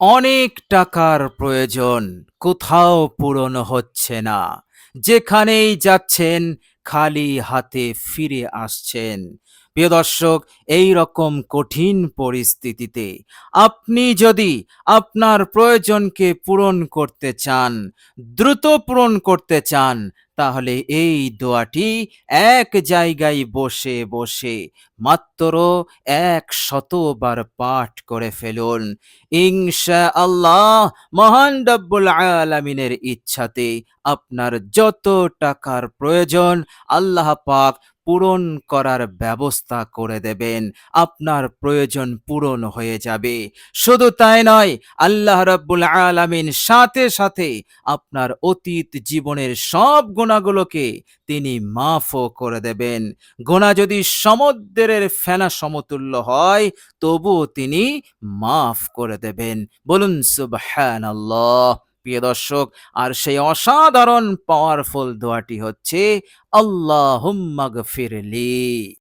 অনেক টাকার প্রয়োজন, কোথাও পূরণ হচ্ছে না। যেখানেই যাচ্ছেন খালি হাতে ফিরে আসছেন। প্রিয় দর্শক, এই রকম কঠিন পরিস্থিতিতে আপনি যদি আপনার প্রয়োজনকে পূরণ করতে চান, দ্রুত পূরণ করতে চান, তাহলে এই দোয়াটি এক জায়গায় বসে বসে মাত্র ১০০ বার পাঠ করে ফেলুন। ইনশাআল্লাহ মহান রব্বুল আলামিনের ইচ্ছাতে আপনার যত টাকার প্রয়োজন আল্লাহ পাক পূরণ করার ব্যবস্থা করে দেবেন। আপনার প্রয়োজন পূরণ হয়ে যাবে। শুধু তাই নয়, আল্লাহ রাব্বুল আলামিন সাথে সাথে আপনার অতীত জীবনের সব গুনাহগুলোকে তিনি মাফও করে দেবেন। গুনাহ যদি সমুদ্রের ফেনা সমতুল্য হয়, তবুও তিনি মাফ করে দেবেন। বলুন সুবহানাল্লাহ। প্রিয় দর্শক, আর সেই অসাধারণ পাওয়ারফুল দোয়াটি হচ্ছে আল্লাহুম্মা গফিরলি।